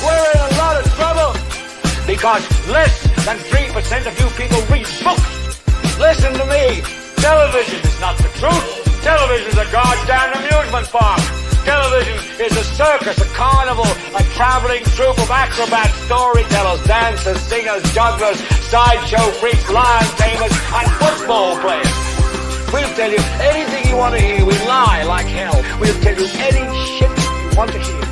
We're in a lot of trouble because less than 3% of you people read books. Listen to me. Television is not the truth. Television is a goddamn amusement park. Television is a circus, a carnival, a traveling troupe of acrobats, storytellers, dancers, singers, jugglers, sideshow freaks, lion tamers, and football players. We'll tell you anything you want to hear. We lie like hell. We'll tell you any shit you want to hear.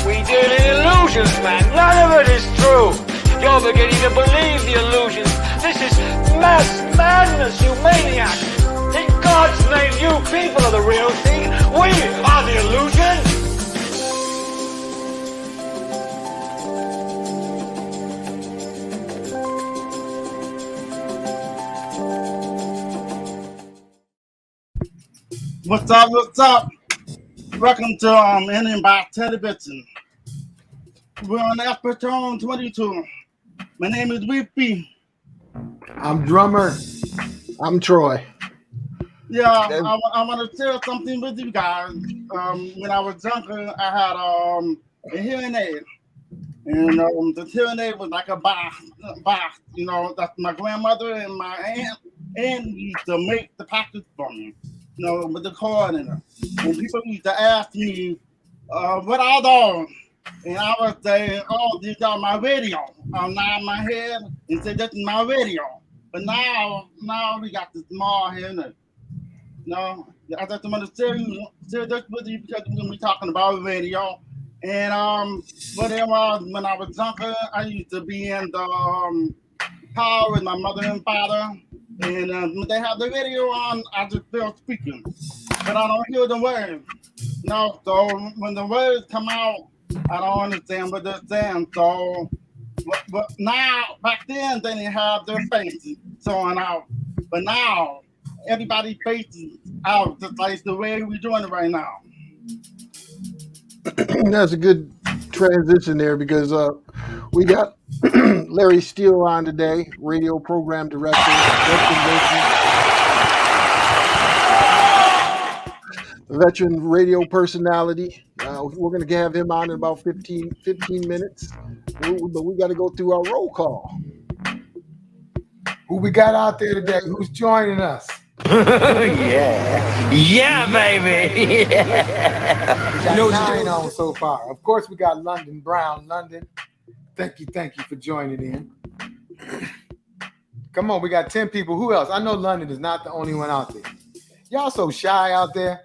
We deal in illusions, man. None of it is true. You're beginning to believe the illusions. This is mass madness, you maniac. In God's name, you people are the real thing. We are the illusion. What's up? What's up? Welcome to Idiotbox Television. We're on episode 22. My name is Whippy. I'm Drummer. I'm Troy. Yeah, I want to share something with you guys. When I was younger, I had a hearing aid. And the hearing aid was like a box. You know, that's my grandmother and my aunt used to make the package for me. You know, with the cord in it. And people used to ask me, what are those? And I would say, oh, these are my radio. I'll nod my head and say, this is my radio. But now we got the small hearing. No, I just want to share this with you because we're going to be talking about radio. And when I was younger, I used to be in the car with my mother and father. And when they have the radio on, I just feel speaking. But I don't hear the words. No, so when the words come out, I don't understand what they're saying. So, but now, back then, they didn't have their faces showing out. But now, everybody's faces out, just like the way we're doing it right now. That's a good transition there because we got Larry Steele on today, radio program director, veteran radio personality. We're going to have him on in about 15 minutes, but we got to go through our roll call. Who we got out there today? Who's joining us? Yeah, baby. We got 9 on so far. Of course, we got London Brown. London, thank you for joining in. Come on, we got 10 people. Who else? I know London is not the only one out there. Y'all so shy out there.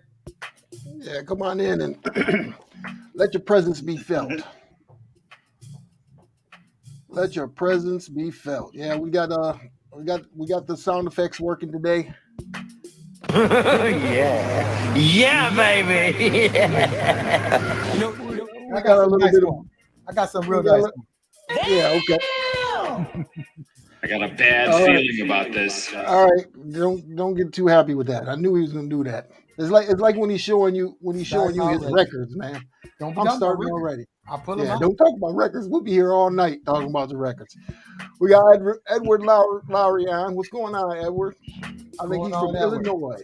Yeah, come on in and let your presence be felt. Let your presence be felt. Yeah, we got the sound effects working today. Yeah, baby. I got a little bit of. I got some real nice. Yeah, okay. I got a bad feeling about this. All right, don't get too happy with that. I knew he was going to do that. It's like when he's showing you his records, man. I'm starting already. I'll pull them out. Don't talk about records. We'll be here all night talking about the records. We got Edward Lowry on. What's going on, Edward? I think he's from Illinois.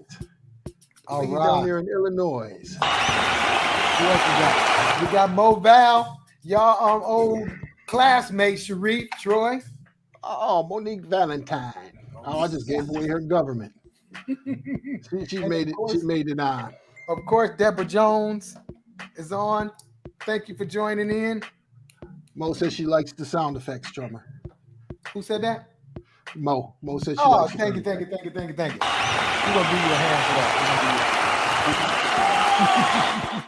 All he's right. down there in Illinois. Who else we got? We got Mo Val, y'all old classmate Sharif, Troy. Oh, Monique Valentine. Oh, I just gave away her government. She made it. She made it on. Of course, Deborah Jones is on. Thank you for joining in. Mo says she likes the sound effects, drummer. Who said that? Mo says she likes. Oh, thank you. We're gonna give you a hand for that.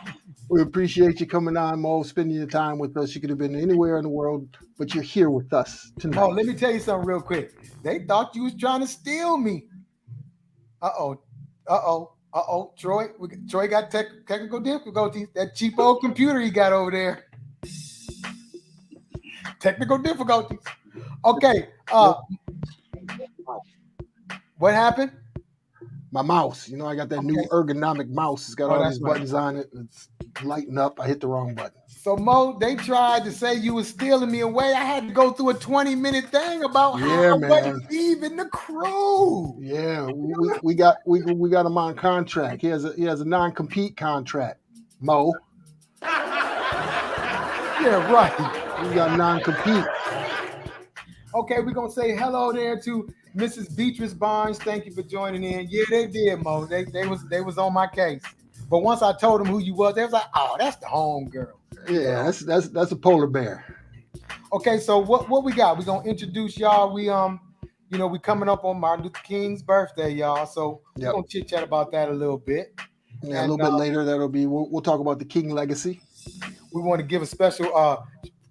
We appreciate you coming on, Mo, spending your time with us. You could have been anywhere in the world, but you're here with us tonight. Oh, let me tell you something real quick. They thought you was trying to steal me. Troy got technical difficulties. That cheap old computer he got over there. Technical difficulties. Okay. What happened? My mouse. You know, I got that new ergonomic mouse. It's got all these buttons on it. It's lighten up. I hit the wrong button. So Mo, they tried to say you was stealing me away. I had to go through a 20-minute thing about how I wasn't leaving the crew. Yeah, we got him on contract. He has a non-compete contract. Mo. Yeah, right. We got non-compete. Okay, we're gonna say hello there to Mrs. Beatrice Barnes. Thank you for joining in. Yeah, they did, Mo. They was on my case. But once I told them who you was, they was like, "Oh, that's the home girl." Yeah, that's a polar bear. Okay, so what we got? We're gonna introduce y'all. We we coming up on Martin Luther King's birthday, y'all. So we're gonna chit chat about that a little bit. Yeah, and a little bit later, that'll be we'll talk about the King legacy. We want to give a special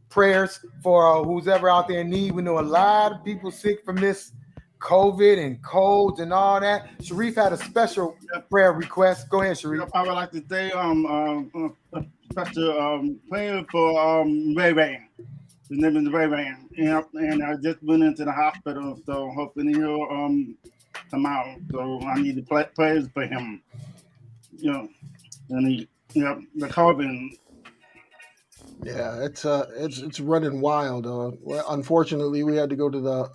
prayers for who's ever out there in need. We know a lot of people sick from this COVID and colds and all that. Sharif had a special prayer request. Go ahead, Sharif. I would like to say special prayer for Ray Ray. His name is Ray Ray, and I just went into the hospital, so hopefully he'll come out. So I need the prayers for him. And the COVID. Yeah, it's running wild. Unfortunately, we had to go to the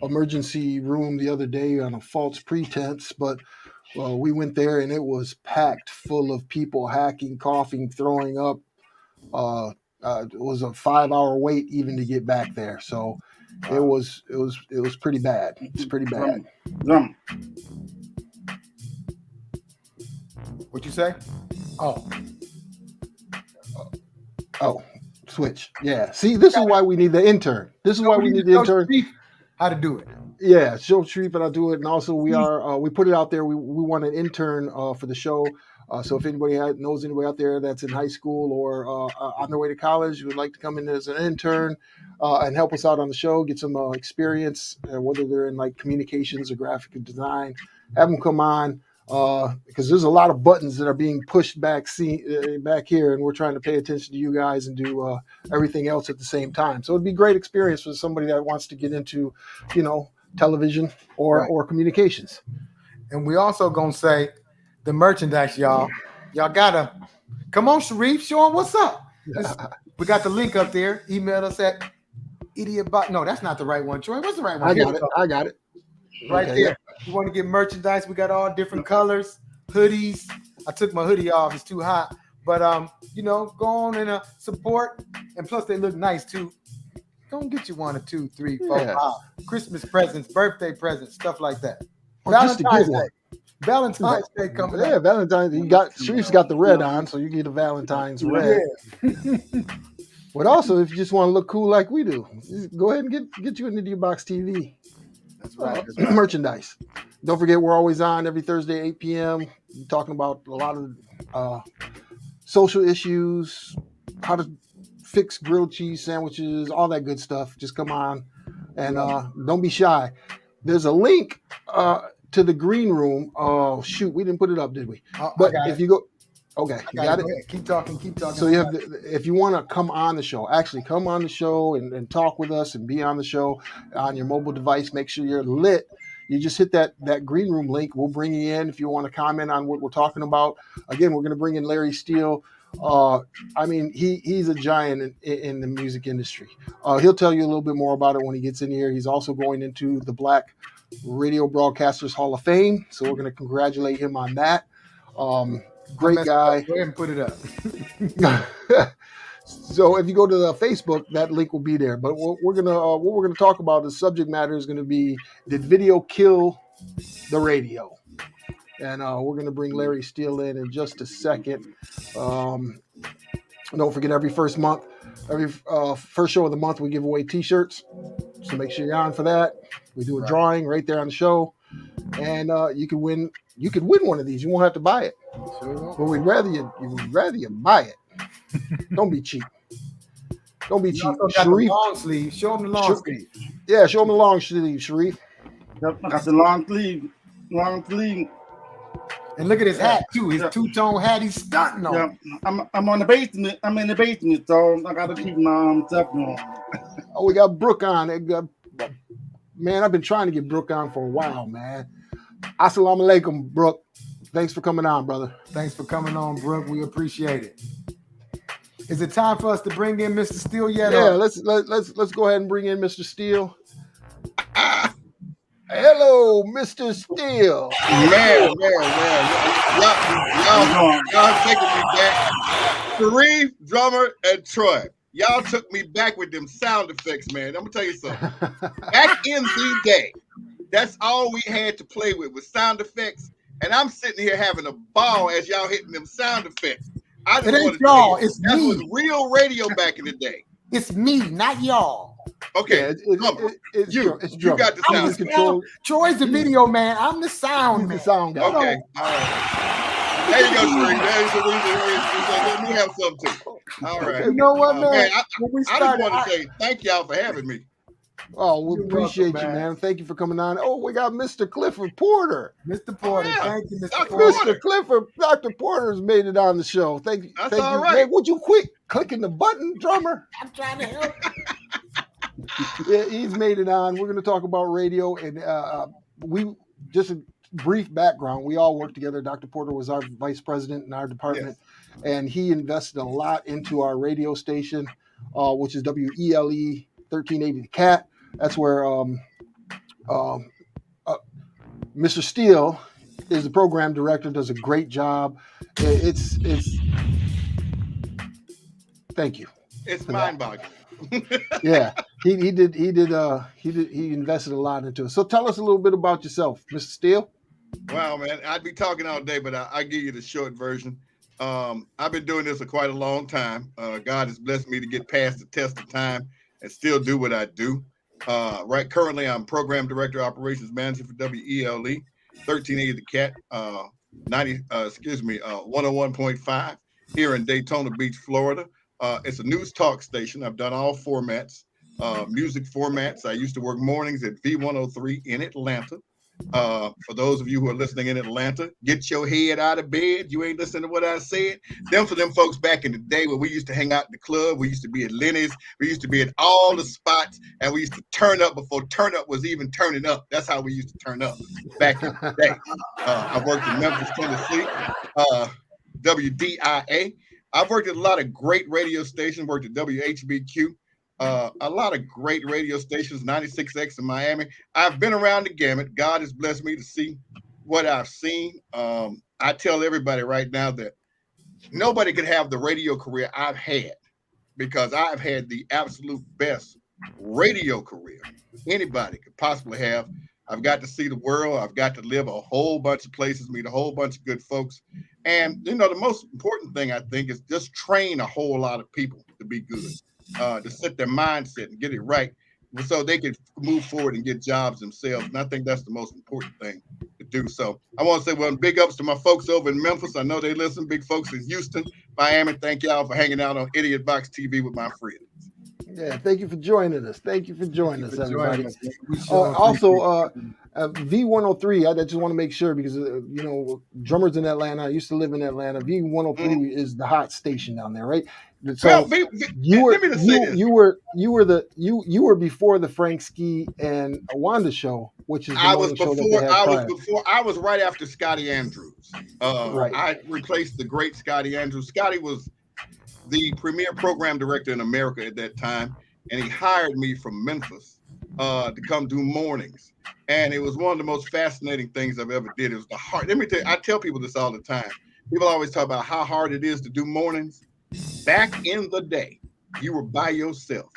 emergency room the other day on a false pretense, but we went there and it was packed full of people hacking, coughing, throwing up. It was a 5-hour wait even to get back there, so it was pretty bad. It's pretty bad. What'd you say? Oh, switch. Yeah. See, this is why we need the intern. This is why we need the intern. How to do it. Yeah, show Sharif how to do it. And also we put it out there. We want an intern for the show. So if anybody knows anybody out there that's in high school or on their way to college who would like to come in as an intern and help us out on the show, get some experience, whether they're in like communications or graphic design, have them come on. Because there's a lot of buttons that are being pushed back here, and we're trying to pay attention to you guys and do everything else at the same time. So it'd be a great experience for somebody that wants to get into, television or communications. And we also gonna say the merchandise, y'all. Y'all gotta come on, Sharif. Show them what's up. We got the link up there. Email us at Idiotbox. No, that's not the right one, Troy. What's the right one? I got it. Right there. Yeah. You want to get merchandise? We got all different colors, hoodies. I took my hoodie off; it's too hot. But go on and support. And plus, they look nice too. Don't get you 1 or 2, 3, 4, 5 Christmas presents, birthday presents, stuff like that. Valentine's Day. Valentine's Day coming up. Yeah, Valentine's. Sharif's got the red on, so you get a Valentine's red. Yeah. But also, if you just want to look cool like we do, go ahead and get you an Idiotbox TV. That's right. Merchandise. Don't forget, we're always on every Thursday, 8 p.m. talking about a lot of social issues, how to fix grilled cheese sandwiches, all that good stuff. Just come on and don't be shy. There's a link to the green room. Oh, shoot. We didn't put it up, did we? But if you go... Okay, you got it? Keep talking. So you have if you want to come on the show, actually come on the show and talk with us and be on the show on your mobile device. Make sure you're lit. You just hit that green room link. We'll bring you in if you want to comment on what we're talking about. Again, we're going to bring in Larry Steele. He's a giant in the music industry. He'll tell you a little bit more about it when he gets in here. He's also going into the Black Radio Broadcasters Hall of Fame. So we're going to congratulate him on that. Great guy. Go ahead and put it up. So if you go to the Facebook, that link will be there. But what we're gonna talk about, the subject matter is gonna be, did video kill the radio? And we're gonna bring Larry Steele in just a second. Don't forget, every first show of the month, we give away T-shirts. So make sure you're on for that. We do a drawing right there on the show, and you can win. You could win one of these. You won't have to buy it. But we'd rather you buy it. Don't be cheap. Don't be cheap. Sharif, long sleeve. Show them the long sleeve. Yeah, show them the long sleeve, Sharif. Yep, I got the long sleeve. And look at his hat too. His two-tone hat. He's stunting on. Yeah, I'm on the basement. I'm in the basement, so I gotta keep my stuff on. Oh, we got Brooke on. Man, I've been trying to get Brooke on for a while, man. Assalamu alaikum, Brooke. Thanks for coming on, brother. Thanks for coming on, Brooke. We appreciate it. Is it time for us to bring in Mr. Steele yet? Yeah, let's go ahead and bring in Mr. Steele. Hello, Mr. Steele. Man. Y'all taking me back. Sharif, Drummer, and Troy. Y'all took me back with them sound effects, man. I'm gonna tell you something. Back in the day, that's all we had to play with was sound effects. And I'm sitting here having a ball as y'all hitting them sound effects. I just want to y'all, it's that me. Was real radio back in the day. It's me, not y'all. Okay, yeah, it's you got the sound control. Troy's the video man. I'm the sound man. The sound guy. Okay, all right. There you go, Sharif. There's the reason. Let me have some too. All right. You know what, man? I just want to say thank y'all for having me. Oh, we appreciate you, man. Thank you for coming on. Oh, we got Mr. Clifford Porter. Mr. Porter, thank you, Mr. Porter. Mr. Clifford, Dr. Porter's made it on the show. Thank you. That's all right. Man, would you quit clicking the button, drummer? I'm trying to help. Yeah, he's made it on. We're going to talk about radio, and we just a brief background. We all work together. Dr. Porter was our vice president in our department, and he invested a lot into our radio station, which is WELE 1380 The Cat. That's where Mr. Steele is the program director. Does a great job. It's. Thank you. It's mind-boggling. Yeah, he invested a lot into it. So tell us a little bit about yourself, Mr. Steele. Wow, man, I'd be talking all day, but I'll give you the short version. I've been doing this for quite a long time. God has blessed me to get past the test of time and still do what I do. Currently, I'm program director, operations manager for WELE 1380 The Cat, 101.5 here in Daytona Beach, Florida. It's a news talk station. I've done all formats, music formats. I used to work mornings at V103 in Atlanta. For those of you who are listening in Atlanta, get your head out of bed. You ain't listening to what I said. For them folks back in the day when we used to hang out in the club, we used to be at Lenny's, we used to be at all the spots, and we used to turn up before turn up was even turning up. That's how we used to turn up back in the day. I worked in Memphis, Tennessee, WDIA. I've worked at a lot of great radio stations, worked at WHBQ, a lot of great radio stations, 96X in Miami. I've been around the gamut. God has blessed me to see what I've seen. I tell everybody right now that nobody could have the radio career I've had because I've had the absolute best radio career anybody could possibly have. I've got to see the world. I've got to live a whole bunch of places, meet a whole bunch of good folks. And, the most important thing I think is just train a whole lot of people to be good, to set their mindset and get it right so they can move forward and get jobs themselves. And I think that's the most important thing to do. So I want to say, big ups to my folks over in Memphis. I know they listen. Big folks in Houston, Miami. Thank y'all for hanging out on Idiotbox TV with my friends. Yeah, thank you for joining us. Thank you for joining us, everybody. Also, V103, I just want to make sure because, drummers in Atlanta, I used to live in Atlanta. V103 is the hot station down there, right? So you were before the Frank Ski and Wanda show, which is I was right after Scotty Andrews. Right. I replaced the great Scotty Andrews. Scotty was the premier program director in America at that time, and he hired me from Memphis to come do mornings. And it was one of the most fascinating things I've ever did. It was the hard. Let me tell you, I tell people this all the time. People always talk about how hard it is to do mornings. Back in the day, you were by yourself,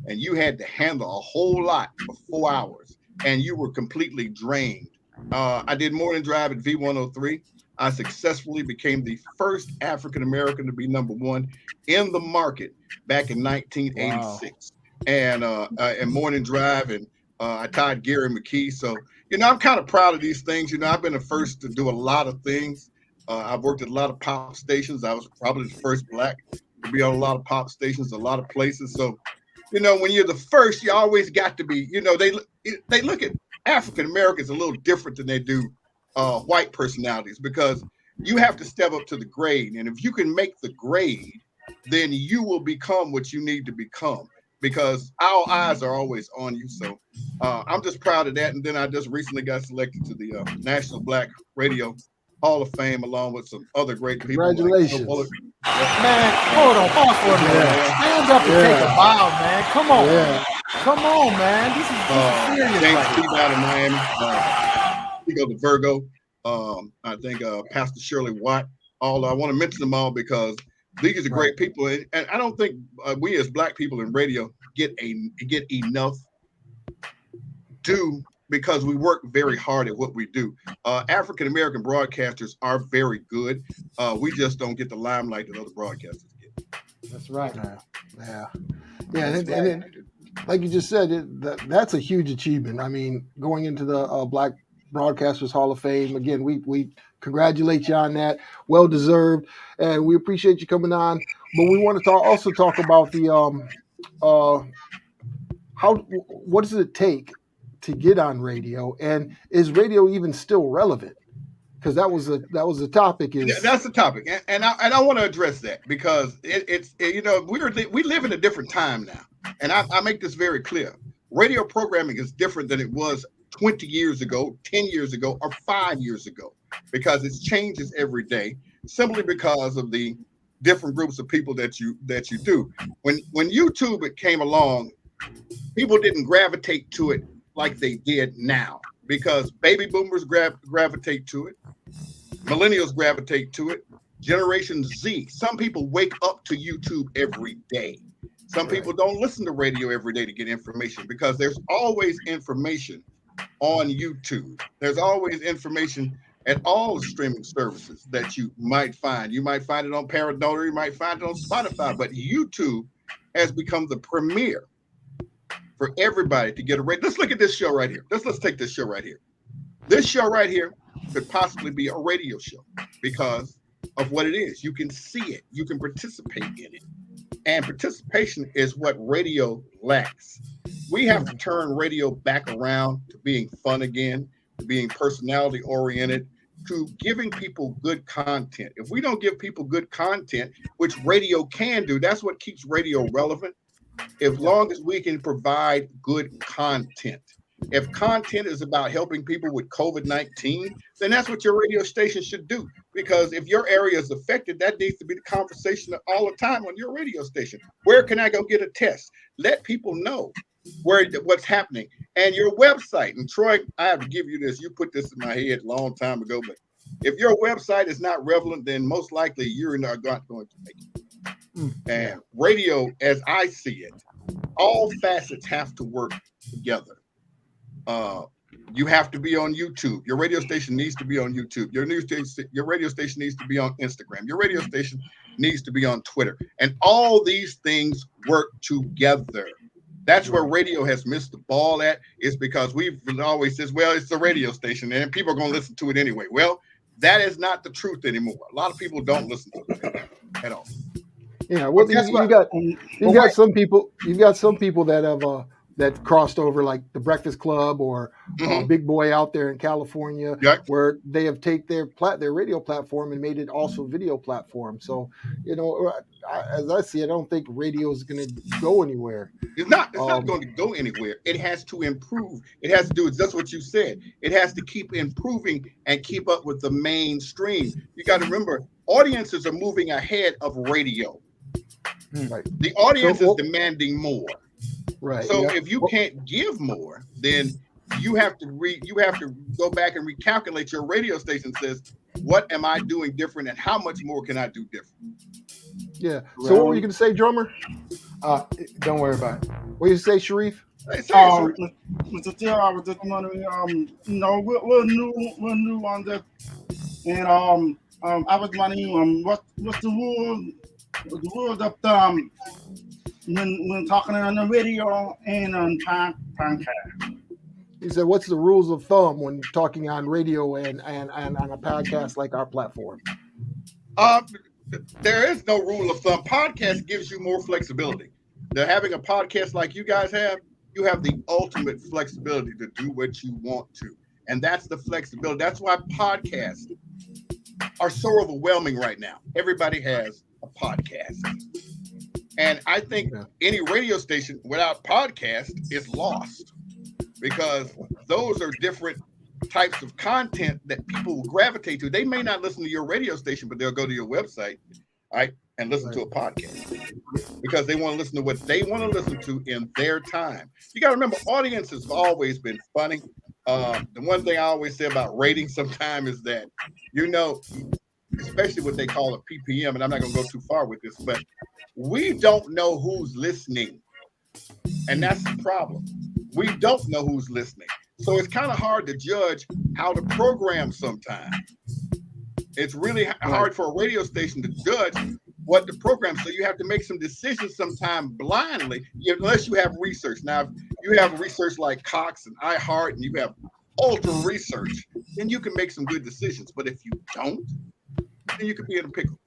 and you had to handle a whole lot for 4 hours, and you were completely drained. I did morning drive at V103. I successfully became the first African-American to be #1 in the market back in 1986. Wow. And morning drive, and I tied Gary McKee. So, I'm kind of proud of these things. I've been the first to do a lot of things. I've worked at a lot of pop stations. I was probably the first Black to be on a lot of pop stations, a lot of places. So, when you're the first, you always got to be, they look at African-Americans a little different than they do white personalities, because you have to step up to the grade. And if you can make the grade, then you will become what you need to become, because our eyes are always on you. So I'm just proud of that. And then I just recently got selected to the National Black Radio Hall of Fame along with some other great people. Congratulations. Man, hold on, pause for a minute. Stand up and take a bow, man. Come on. Yeah. Come on, man. This is serious. James Right Steve out of Miami. We go to Virgo. I think Pastor Shirley Watt. All I want to mention them all because these are great people, and I don't think we as Black people in radio get enough due because we work very hard at what we do. African American broadcasters are very good. We just don't get the limelight that other broadcasters get. That's right. Yeah. And like you just said, that's a huge achievement. I mean, going into the Black Broadcasters Hall of Fame again, we congratulate you on that. Well deserved, and we appreciate you coming on. But we want to also talk about the what does it take to get on radio, and is radio even still relevant? Because that was the topic. That's the topic, and I want to address that because it's we live in a different time now, and I make this very clear. Radio programming is different than it was 20 years ago, 10 years ago, or 5 years ago, because it changes every day, simply because of the different groups of people that you do. When YouTube came along, people didn't gravitate to it like they did now, because baby boomers gravitate to it, millennials gravitate to it, Generation Z. Some people wake up to YouTube every day. Some people don't listen to radio every day to get information, because there's always information on YouTube. There's always information at all the streaming services that you might find. You might find it on Paradise, you might find it on Spotify, but YouTube has become the premier for everybody to get a radio. Let's look at this show right here. Let's take this show right here. This show right here could possibly be a radio show because of what it is. You can see it. You can participate in it. And participation is what radio lacks. We have to turn radio back around to being fun again, to being personality oriented, to giving people good content. If we don't give people good content, which radio can do, that's what keeps radio relevant. As long as we can provide good content. If content is about helping people with COVID-19, then that's what your radio station should do. Because if your area is affected, that needs to be the conversation all the time on your radio station. Where can I go get a test? Let people know what's happening. And your website, and Troy, I have to give you this. You put this in my head a long time ago, but if your website is not relevant, then most likely you're not going to make it. And radio, as I see it, all facets have to work together. You have to be on YouTube. Your radio station needs to be on YouTube. Your radio station needs to be on Instagram. Your radio station needs to be on Twitter. And all these things work together. That's where radio has missed the ball at, is because we've always said, well, it's the radio station and people are going to listen to it anyway. Well, that is not the truth anymore. A lot of people don't listen to it at all. Yeah, well, you've got some people that have that crossed over, like the Breakfast Club or Big Boy out there in California, where they have taken their radio platform and made it also video platform. So, as I see it, I don't think radio is going to go anywhere. It's not going to go anywhere. It has to improve. It has to do with just what you said. It has to keep improving and keep up with the mainstream. You got to remember, audiences are moving ahead of radio. Right. The audience is demanding more. Right. So if you can't give more, then you have to go back and recalculate. Your radio station says, what am I doing different and how much more can I do different? Yeah. So what were you going to say, drummer? Don't worry about it. What did you say, Sharif? Mr. T, I was just wondering, we're new on that, and I was wondering, what's the rule of thumb when talking on the radio and on podcast? He said, what's the rules of thumb when talking on radio and on a podcast like our platform? There is no rule of thumb. Podcast gives you more flexibility. Having a podcast like you guys have, you have the ultimate flexibility to do what you want to. And that's the flexibility. That's why podcasts are so overwhelming right now. Everybody has a podcast. And I think any radio station without podcast is lost, because those are different types of content that people will gravitate to. They may not listen to your radio station, but they'll go to your website, right, and listen to a podcast because they want to listen to what they want to listen to in their time. You got to remember, audiences have always been funny. The one thing I always say about ratings sometimes is that, you know, especially what they call a PPM, and I'm not going to go too far with this, but we don't know who's listening. And that's the problem. We don't know who's listening. So it's kind of hard to judge how to program sometimes. It's really hard for a radio station to judge what to program. So you have to make some decisions sometimes blindly, unless you have research. Now, if you have research like Cox and iHeart and you have ultra research, then you can make some good decisions. But if you don't, then you could be in a pickle.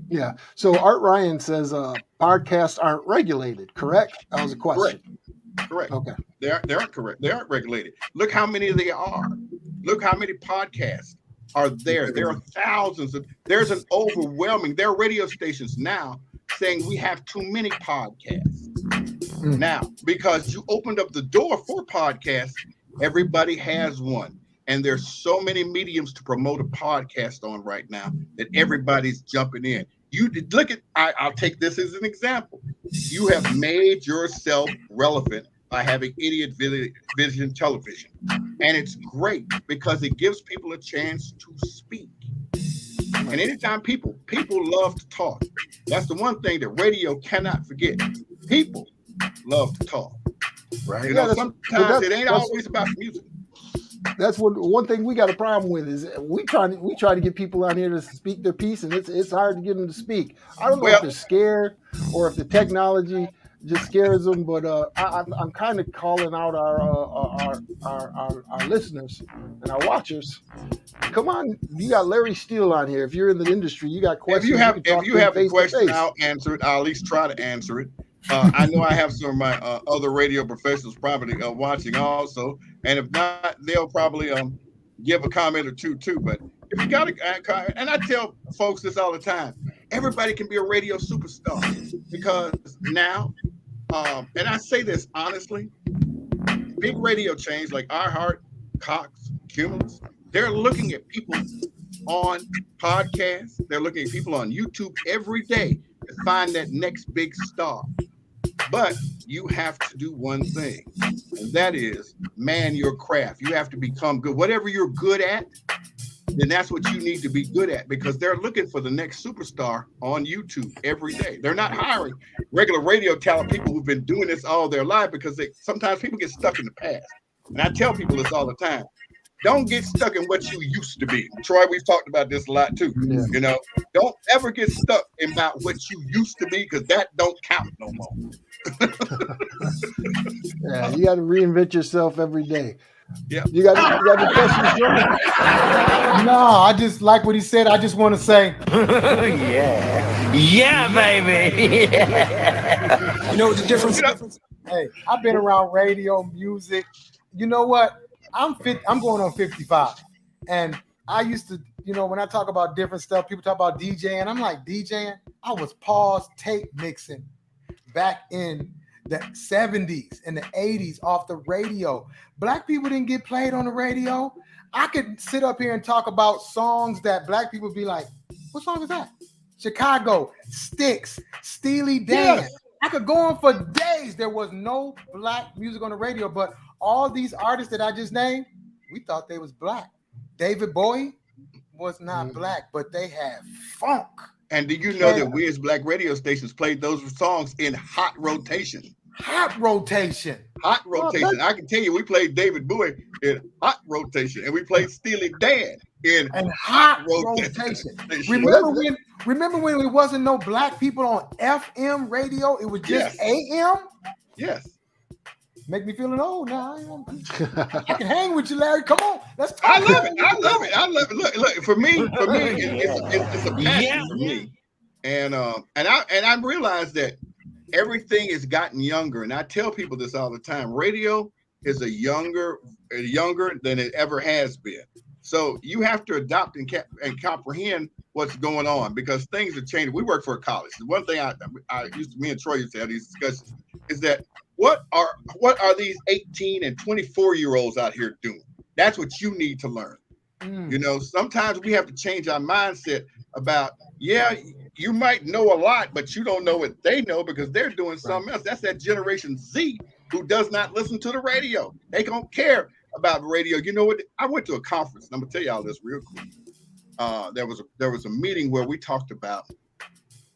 Yeah. So Art Ryan says podcasts aren't regulated, correct? That was a question. Correct. Okay. They aren't correct. They aren't regulated. Look how many there are. Look how many podcasts are there. There are thousands of. There's an overwhelming. There are radio stations now saying we have too many podcasts now because you opened up the door for podcasts. Everybody has one. And there's so many mediums to promote a podcast on right now that everybody's jumping in. You did look at, I'll take this as an example. You have made yourself relevant by having Idiot Vision Television. And it's great because it gives people a chance to speak. And anytime people love to talk. That's the one thing that radio cannot forget. People love to talk. Right. You know, sometimes it ain't always about music. That's one thing we got a problem with is we try to get people out here to speak their piece, and it's hard to get them to speak. I don't know if they're scared or if the technology just scares them, but I'm kind of calling out our listeners and our watchers. Come on, you got Larry Steele on here. If you're in the industry, you got questions. If you have a question, I'll answer it. I'll at least try to answer it. I know I have some of my other radio professionals probably watching also, and if not, they'll probably give a comment or two too. But if you got a comment, and I tell folks this all the time, everybody can be a radio superstar because now, and I say this honestly, big radio chains like iHeart, Cox, Cumulus, they're looking at people on podcasts, they're looking at people on YouTube every day to find that next big star. But you have to do one thing, and that is man your craft. You have to become good. Whatever you're good at, then that's what you need to be good at because they're looking for the next superstar on YouTube every day. They're not hiring regular radio talent people who've been doing this all their life because sometimes people get stuck in the past. And I tell people this all the time. Don't get stuck in what you used to be. Troy, we've talked about this a lot too. Yeah. You know, don't ever get stuck about what you used to be because that don't count no more. Yeah, you got to reinvent yourself every day. Yeah. You got any questions, Jordan? No, I just like what he said. I just want to say, yeah, baby. Yeah. You know what the difference is? Hey, I've been around radio, music. You know what? I'm going on 55. And I used to, you know, when I talk about different stuff, people talk about DJing. I'm like, DJing? I was pause tape mixing back in the 70s and the 80s off the radio. Black people didn't get played on the radio. I could sit up here and talk about songs that black people be like, what song is that? Chicago, Styx, Steely Dan. Yes. I could go on for days. There was no black music on the radio, but all these artists that I just named, we thought they was black. David Bowie was not black, but they had funk. And do you know that we as black radio stations played those songs in hot rotation? Hot rotation. Hot rotation. I can tell you, we played David Bowie in hot rotation, and we played Steely Dan in hot rotation. Remember when it wasn't no black people on FM radio? It was just AM? Yes. Make me feeling old now. I can hang with you, Larry. Come on, let's talk. I love it. Look. For me, it's a passion for me, and I realize that everything has gotten younger, and I tell people this all the time. Radio is younger than it ever has been. So you have to adopt and comprehend what's going on because things are changing. We work for a college. The one thing me and Troy used to have these discussions is that what are these 18 and 24-year-olds out here doing? That's what you need to learn. You know, sometimes we have to change our mindset about, yeah, you might know a lot, but you don't know what they know because they're doing something else. That's that Generation Z who does not listen to the radio. They don't care about radio. You know what? I went to a conference. And I'm gonna tell y'all this real quick. There was a meeting where we talked about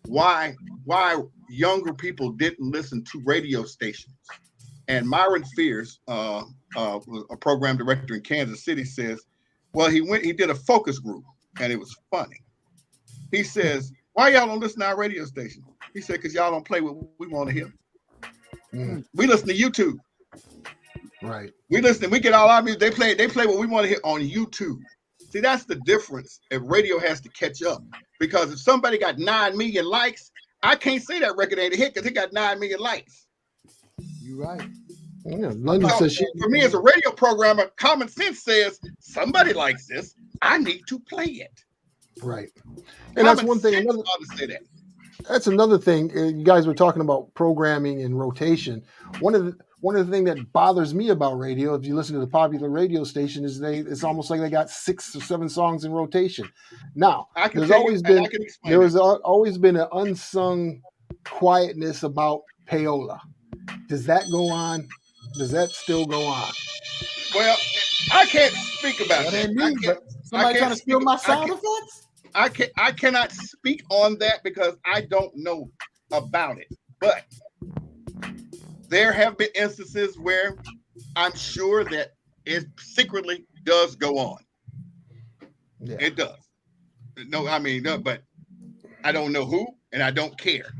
why younger people didn't listen to radio stations. And Myron Fears, a program director in Kansas City, says, well, he did a focus group, and it was funny. He says, why y'all don't listen to our radio station? He said, because y'all don't play what we want to hear. We listen to YouTube. Right. We listen, we get all our music. They play what we want to hear on YouTube. See, that's the difference. If radio has to catch up, because if somebody got 9 million likes, I can't say that record ain't a hit because it got 9 million likes. You're right. Yeah, London says for me as a radio programmer, common sense says somebody likes this. I need to play it. Right. And that's one thing. That's another thing. You guys were talking about programming and rotation. One of the things that bothers me about radio, if you listen to the popular radio station, is it's almost like they got 6 or 7 songs in rotation. Now, there's always been an unsung quietness about payola. Does that go on? Does that still go on? Well, I can't speak about that. Somebody trying to steal my sound effects? I cannot speak on that because I don't know about it. But there have been instances where I'm sure that it secretly does go on. Yeah. It does. No, I mean, no, but I don't know who, and I don't care.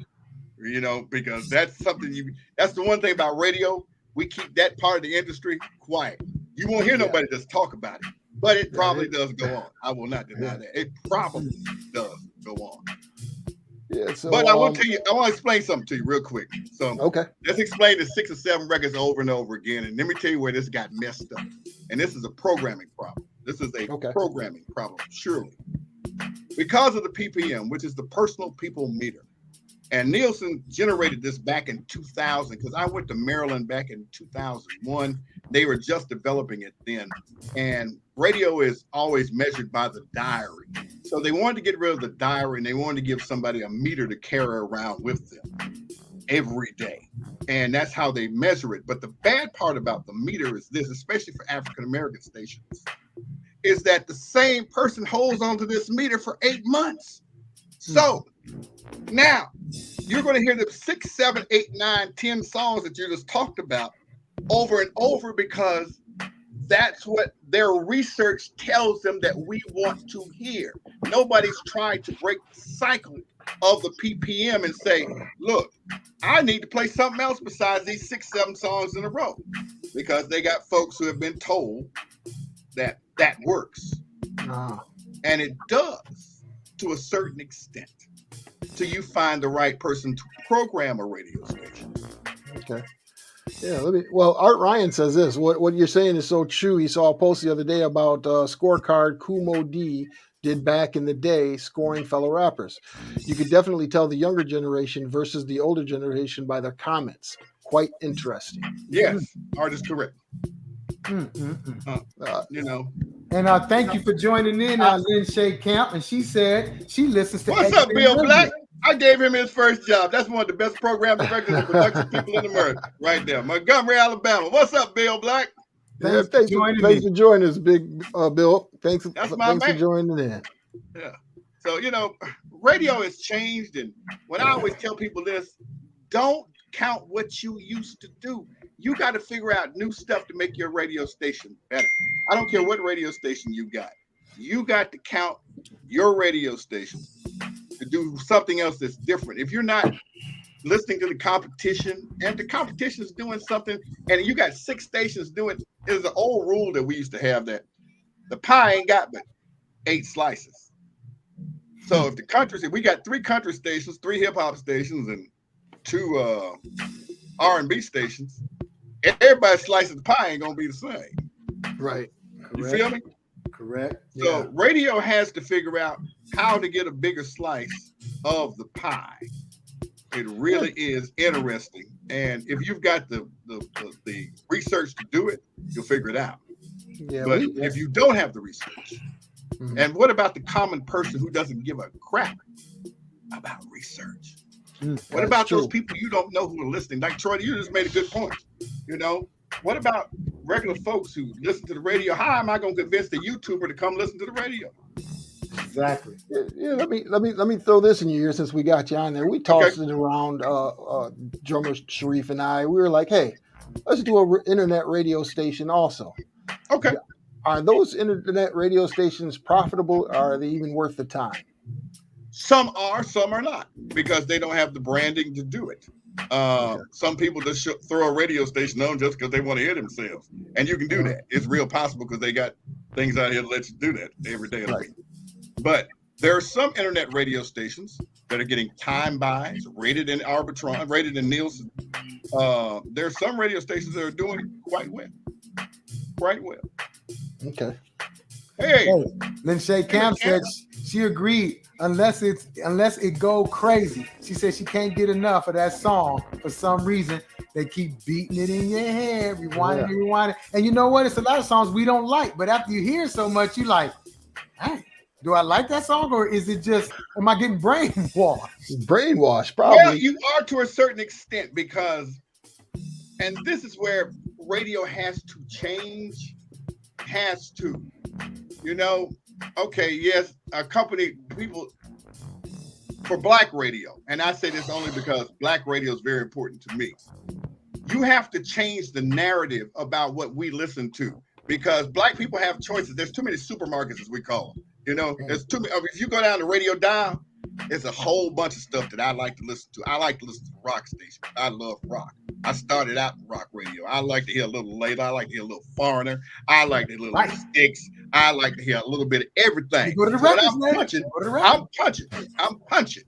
You know, because that's something that's the one thing about radio. We keep that part of the industry quiet. You won't hear nobody just talk about it, but it probably does go on. I will not deny that. It probably does go on. Yeah, so, but I want to explain something to you real quick. So let's explain the 6 or 7 records over and over again. And let me tell you where this got messed up. And this is a programming problem. This is a programming problem, surely. Because of the PPM, which is the personal people meter. And Nielsen generated this back in 2000 because I went to Maryland back in 2001. They were just developing it then. And radio is always measured by the diary. So they wanted to get rid of the diary and they wanted to give somebody a meter to carry around with them every day. And that's how they measure it. But the bad part about the meter is this, especially for African-American stations, is that the same person holds onto this meter for 8 months. So now you're going to hear the 6, 7, 8, 9, 10 songs that you just talked about over and over because that's what their research tells them that we want to hear. Nobody's trying to break the cycle of the PPM and say, look, I need to play something else besides these 6, 7 songs in a row because they got folks who have been told that that works. And it does to a certain extent. Till you find the right person to program a radio station. Okay. Yeah, Art Ryan says this. What you're saying is so true. He saw a post the other day about scorecard Kumo D did back in the day scoring fellow rappers. You could definitely tell the younger generation versus the older generation by their comments. Quite interesting. Yes, Art is correct. You know. And thank you for joining in, Lynn Shea Camp. And she said she listens to. What's up, Bill Black? I gave him his first job. That's one of the best program directors and production people in America, right there, Montgomery, Alabama. What's up, Bill Black? Thanks for joining us, Big Bill. Thanks for joining in. Yeah. So you know, radio has changed, and when I always tell people this, don't count what you used to do. You got to figure out new stuff to make your radio station better. I don't care what radio station you got. You got to count your radio station to do something else that's different. If you're not listening to the competition and the competition is doing something and you got 6 stations doing, there's an old rule that we used to have that the pie ain't got but 8 slices. So if we got 3 country stations, 3 hip hop stations and 2 R&B stations, everybody's slice of the pie ain't gonna be the same. Right. You feel me? Correct. So radio has to figure out how to get a bigger slice of the pie. It really is interesting. And if you've got the research to do it, you'll figure it out. Yeah, but if you don't have the research, and what about the common person who doesn't give a crap about research? What about those people you don't know who are listening? Like Troy, you just made a good point. You know, what about regular folks who listen to the radio? How am I going to convince the YouTuber to come listen to the radio? Exactly. Yeah, let me throw this in your ear since we got you on there. We tossed it around, drummer Sharif and I. We were like, hey, let's do an internet radio station also. Okay. Are those internet radio stations profitable, or are they even worth the time? Some are, some are not, because they don't have the branding to do it. Some people just throw a radio station on just because they want to hear themselves. And you can do that. It's real possible because they got things out here to let you do that every day of the week. But there are some internet radio stations that are getting time buys, rated in Arbitron, rated in Nielsen. There are some radio stations that are doing quite well. Quite well. Okay. Hey. Lynn Shay Cam said she agreed unless it go crazy. She said she can't get enough of that song for some reason. They keep beating it in your head, rewinding. And you know what? It's a lot of songs we don't like, but after you hear so much, you like, hey, do I like that song, or is it just, am I getting brainwashed? Brainwashed, probably. Well, you are to a certain extent because, and this is where radio has to change, you know, okay, yes, a company, people, for black radio, and I say this only because black radio is very important to me, you have to change the narrative about what we listen to, because black people have choices. There's too many supermarkets, as we call them. You know, there's too many. If you go down the radio dial, there's a whole bunch of stuff that I like to listen to. I like to listen to rock stations. I love rock. I started out in rock radio. I like to hear a little later. I like to hear a little Foreigner. I like to hear a little Sticks. I like to hear a little bit of everything. Go to the records, I'm punching.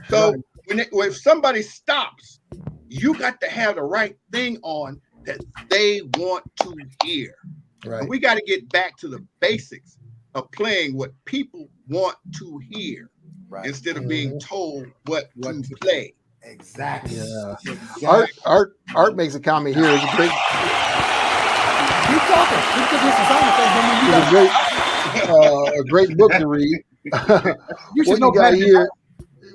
So if somebody stops, you got to have the right thing on that they want to hear. Right. And we got to get back to the basics of playing what people want to hear, instead of being told what to play. Exactly. Yeah. Exactly. Art makes a comment here. It's a great. A great book to read. You should know better. Here,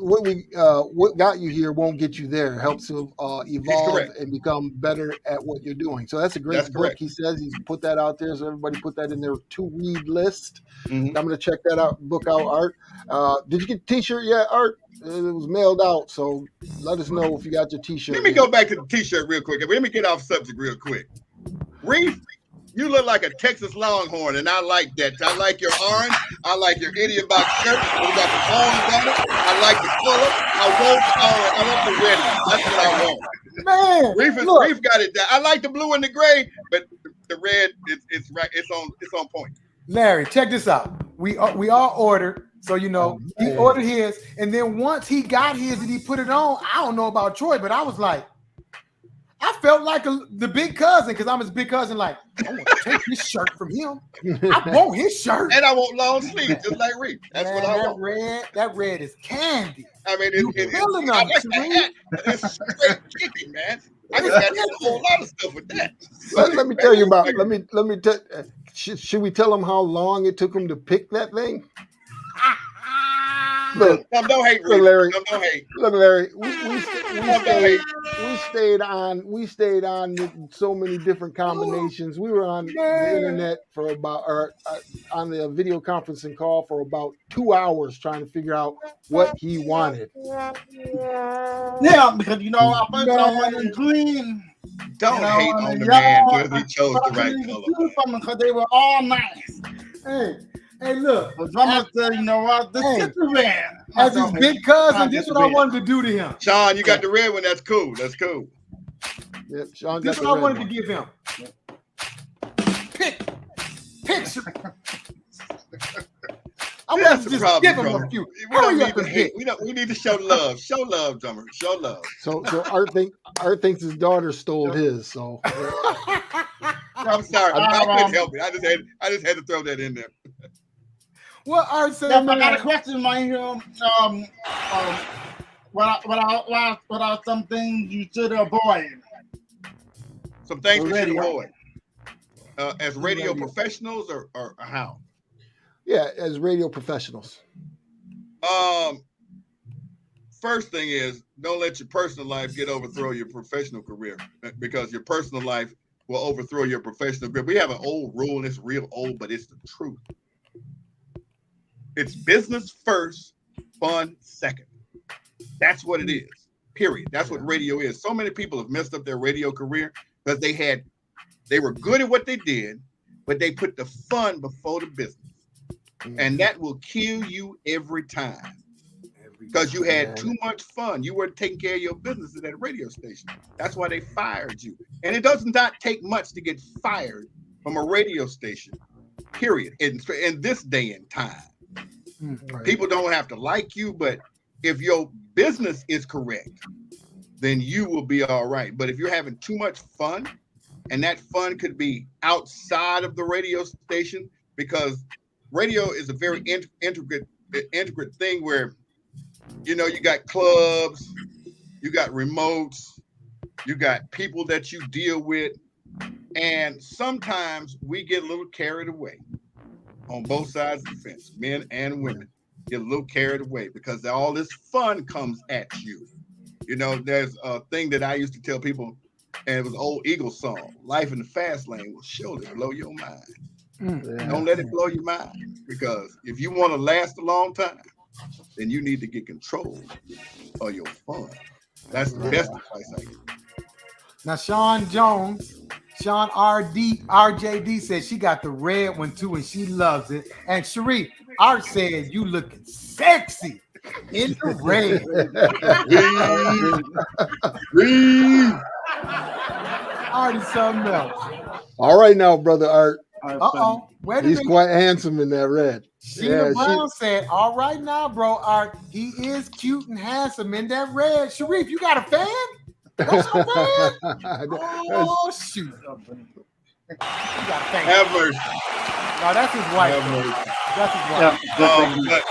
what got you here won't get you there. It helps you evolve and become better at what you're doing. So that's a great book. Correct. He says he's put that out there, so everybody put that in their to-read list. I'm going to check that book out, Art. Did you get the T-shirt yet, Art? It was mailed out, so let us know if you got your T-shirt. Let me go back to the T-shirt real quick. Let me get off subject real quick. Reef, you look like a Texas Longhorn, and I like that. I like your orange. I like your Idiotbox shirt. We got the orange on it. I like the color. I want the red. That's what I want. Man, Reef got it down. I like the blue and the gray, but the red, it's right. It's on point. Larry, check this out. We all ordered. So, you know, he ordered his, and then once he got his and he put it on, I don't know about Troy, but I was like, I felt like the big cousin, because I'm his big cousin, like, I want to take this shirt from him. I want his shirt. And I want long sleeves, just like Reef. That's what I want. That red is candy. I mean, I like that. It's straight kicking, man. I just got a whole lot of stuff with that. Let me tell you about, should we tell him how long it took him to pick that thing? Look, don't hate, Larry. Don't hate. Look, Larry. We stayed on so many different combinations. We were on the internet for on the video conferencing call for about 2 hours trying to figure out what he wanted. Yeah, because I first I wanted green. Don't hate on the man because he chose the right color. Because they were all nice. Hey, look. But I'm gonna say, what? This is red. As his big cousin, this is what I wanted to do to him. Sean, you got the red one. That's cool. That's cool. Yep, Sean this is what I wanted to give him. Pick. I want to just give him a few. We need to show love. Show love, drummer. Show love. So Art thinks his daughter stole his. So I'm sorry. I couldn't help it. I just had to throw that in there. What Art said? I got a question right here. What are some things you should avoid? Some things we should avoid. as radio professionals or how? Yeah, as radio professionals. First thing is, don't let your personal life overthrow your professional career, because your personal life will overthrow your professional career. We have an old rule, and it's real old, but it's the truth. It's business first, fun second. That's what it is, period. That's what radio is. So many people have messed up their radio career because they were good at what they did, but they put the fun before the business. And that will kill you every time. Because you had too much fun. You weren't taking care of your business at that radio station. That's why they fired you. And it does not take much to get fired from a radio station, period, in this day and time. Right. People don't have to like you, but if your business is correct, then you will be all right. But if you're having too much fun, and that fun could be outside of the radio station, because radio is a very intricate thing where, you know, you got clubs, you got remotes, you got people that you deal with, and sometimes we get a little carried away on both sides of the fence, men and women get a little carried away because all this fun comes at you. You know, there's a thing that I used to tell people, and it was an old Eagles song, life in the fast lane will surely blow your mind. Don't let it blow your mind, because if you want to last a long time, then you need to get control of your fun. That's the best advice I give. Now, Sean RJD said she got the red one too, and she loves it. And Sharif, Art said you looking sexy in the red. Art is something else. All right now, brother Art. He's quite handsome in that red. Sheena Brown said, all right now, bro, Art, he is cute and handsome in that red. Sharif, you got a fan? That's your fan? Oh, shoot. You got a fan. Have mercy. No, that's his wife. That's his wife.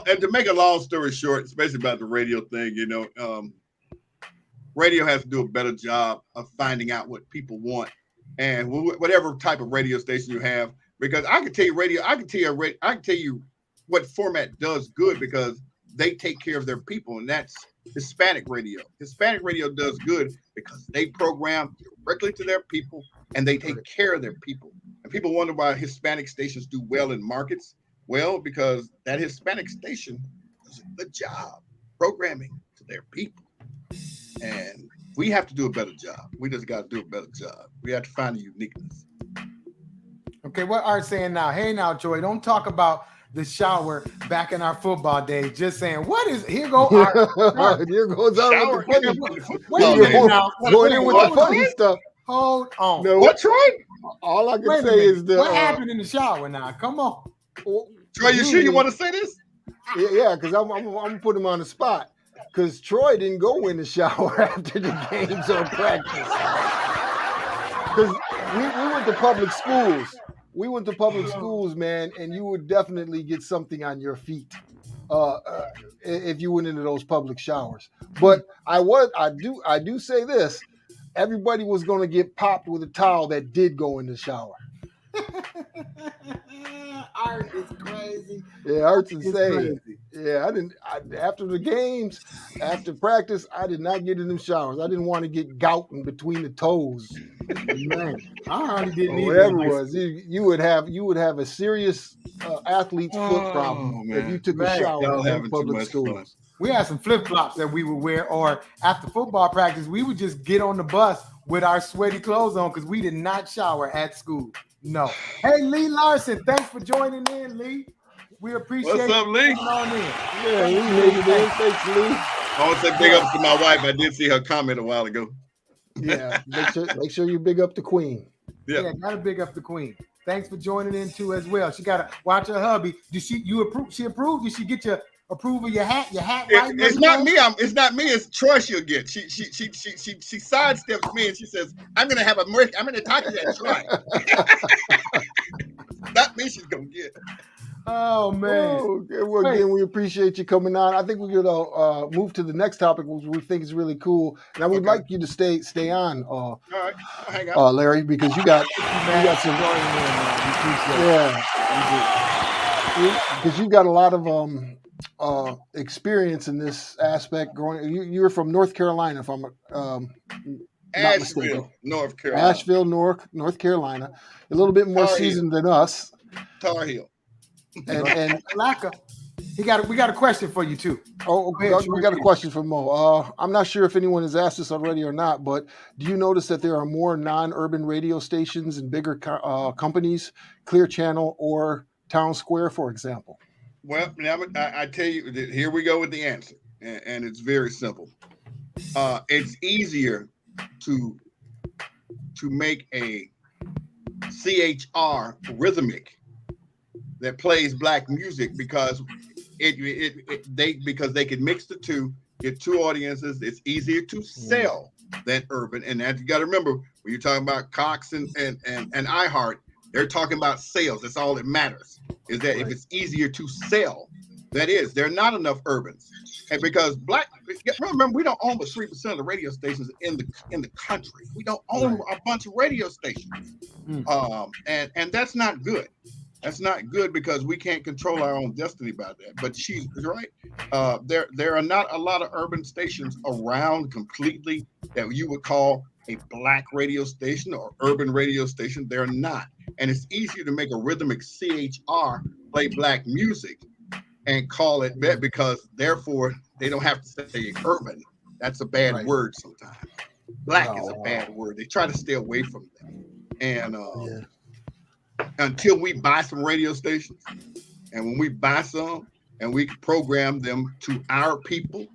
And to make a long story short, especially about the radio thing, you know, radio has to do a better job of finding out what people want. And whatever type of radio station you have, because I can tell you what format does good, because they take care of their people, and that's Hispanic radio. Hispanic radio does good because they program directly to their people, and they take care of their people. And people wonder why Hispanic stations do well in markets. Well, because that Hispanic station does a good job programming to their people. And we have to do a better job. We just got to do a better job. We have to find a uniqueness. Okay, what Art's saying now? Hey, now, Joy, don't talk about the shower back in our football days. Just saying, here go Art. Here goes Art. Wait a minute now. Going in with the funny stuff. Hold on. No, what's right? All I can say is what happened in the shower now? Come on. Troy, you sure you want to say this? Yeah, because I'm gonna put him on the spot. Because Troy didn't go in the shower after the games or practice. Because we went to public schools. We went to public schools, man, and you would definitely get something on your feet if you went into those public showers. But I do say this: everybody was going to get popped with a towel that did go in the shower. Art is crazy. Yeah, Art's insane. Yeah, after the games, after practice, I did not get in them showers. I didn't want to get gout in between the toes. Man, I already didn't. Whatever it was, you would have a serious athlete's foot problem if you took a shower in public schools. We had some flip flops that we would wear, or after football practice, we would just get on the bus with our sweaty clothes on because we did not shower at school. No. Hey, Lee Larson, thanks for joining in, Lee. We appreciate What's up, Lee? On in. Yeah, Lee made it in. Thanks, Lee. I want to say big ups to my wife. I did see her comment a while ago. Yeah, make sure you big up the queen. Yeah, gotta big up the queen. Thanks for joining in too as well. She gotta watch her hubby. Did she approve? She approved? Did she get your approval? Your hat right? It's not me. It's not me. It's Troy. She'll get. She sidesteps me and she says, "I'm gonna have I'm gonna talk to that Troy." Not me. She's gonna get. Oh man. Okay, well, again, we appreciate you coming on. I think we're gonna move to the next topic, which we think is really cool, and I would like you to stay on, All right, I'll hang out. Larry, because you got some, because you've got a lot of experience in this aspect. You're from North Carolina, if I'm not mistaken. North Carolina. Asheville, North Carolina, a little bit more seasoned than us. Tar Heel. And we got a question for you too. Oh, we got a question from Mo. I'm not sure if anyone has asked this already or not, but do you notice that there are more non-urban radio stations and bigger companies, Clear Channel or Town Square, for example? Well, now I tell you, here we go with the answer, and it's very simple. It's easier to make a CHR rhythmic that plays black music because they can mix the two, get two audiences. It's easier to sell than urban, and that you got to remember when you're talking about Cox and iHeart, they're talking about sales. That's all that matters. Is that if it's easier to sell, that is, there are not enough urbans, and because remember, we don't own but 3% of the radio stations in the country. We don't own a bunch of radio stations, and that's not good. That's not good because we can't control our own destiny by that. But she's right. There are not a lot of urban stations around completely that you would call a black radio station or urban radio station. They're not. And it's easier to make a rhythmic CHR play black music and call it that because therefore they don't have to say urban. That's a bad word sometimes. Black is a bad word. They try to stay away from that. And until we buy some radio stations, and when we buy some and we program them to our people,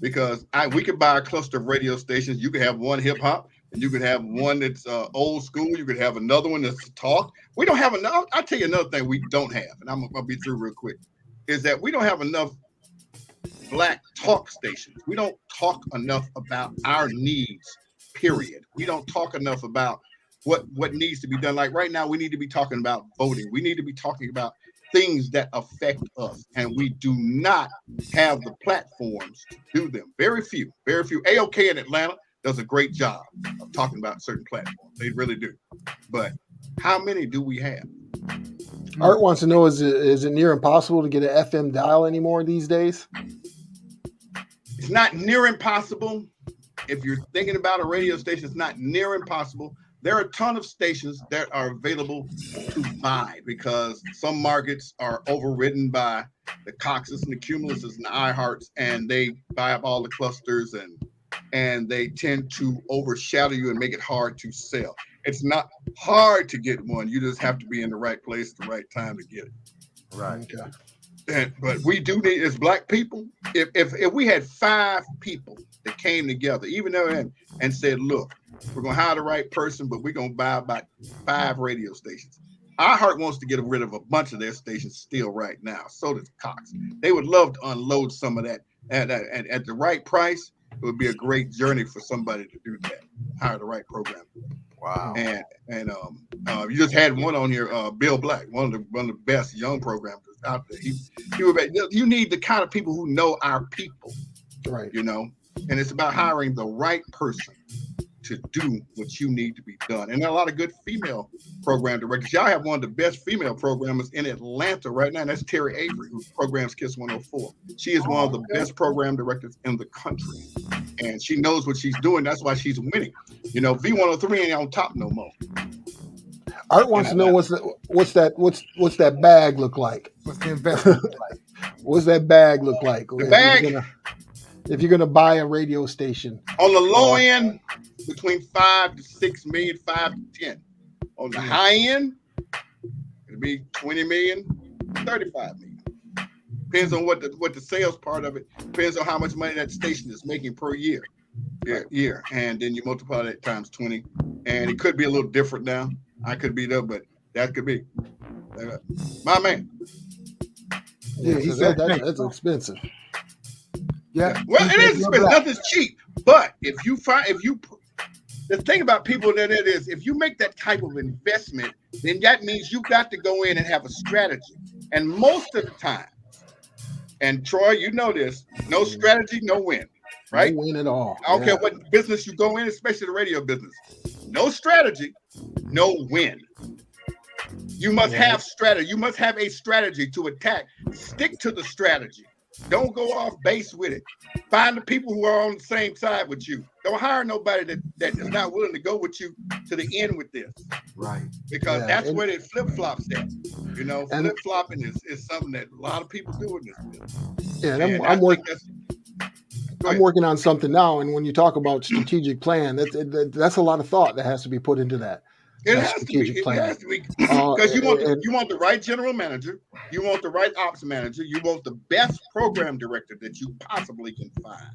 because we could buy a cluster of radio stations. You could have one hip hop, and you could have one that's old school. You could have another one that's talk. We don't have enough. I'll tell you another thing we don't have, and I'm gonna be through real quick, is that we don't have enough black talk stations. We don't talk enough about our needs, period. We don't talk enough about what needs to be done. Like right now, we need to be talking about voting. We need to be talking about things that affect us, and we do not have the platforms to do them. Very few. AOK in Atlanta does a great job of talking about certain platforms. They really do. But how many do we have? Art wants to know, is it near impossible to get an FM dial anymore these days? It's not near impossible. If you're thinking about a radio station, it's not near impossible. There are a ton of stations that are available to buy because some markets are overridden by the Coxes and the Cumuluses and the iHearts, and they buy up all the clusters and they tend to overshadow you and make it hard to sell. It's not hard to get one. You just have to be in the right place at the right time to get it. Right. Okay. But we do need, as black people, if we had 5 people that came together, even though and said, look, we're going to hire the right person, but we're going to buy about 5 radio stations. iHeart wants to get rid of a bunch of their stations still right now. So does Cox. They would love to unload some of that. And at the right price, it would be a great journey for somebody to do that. Hire the right program. Wow. And you just had one on here, Bill Black, one of the best young programmers out there. You need the kind of people who know our people, right? You know, and it's about hiring the right person to do what you need to be done. And there are a lot of good female program directors. Y'all have one of the best female programmers in Atlanta right now, and that's Terry Avery, who programs Kiss 104. She is one of the best program directors in the country, and she knows what she's doing. That's why she's winning. You know, V103 ain't on top no more. Art wants to know what's that bag look like? What's the investment look like? What's that bag look like? The bag. If you're gonna buy a radio station, on the low end, between 5 to 6 million, 5 to 10. On the high end, it'll be 20 million, 35 million. Depends on what the sales part of it. Depends on how much money that station is making per year. Year, and then you multiply that times 20, and it could be a little different now. I could be there, but that could be my man. Yeah, he said that's expensive. Yeah. Well, it is expensive. Nothing's cheap. But the thing about people that is, if you make that type of investment, then that means you've got to go in and have a strategy. And most of the time, and Troy, you know this, no strategy, no win, right? No win at all. I don't care what business you go in, especially the radio business. No strategy, no win. You must have strategy. You must have a strategy to attack. Stick to the strategy. Don't go off base with it. Find the people who are on the same side with you. Don't hire nobody that is not willing to go with you to the end with this. Right. Because that's where it flip-flops at. You know, flip-flopping is something that a lot of people do in this business. Yeah, and I'm working on something now, and when you talk about strategic plan, that's a lot of thought that has to be put into that. It has to be. Because you want the right general manager, you want the right ops manager, you want the best program director that you possibly can find.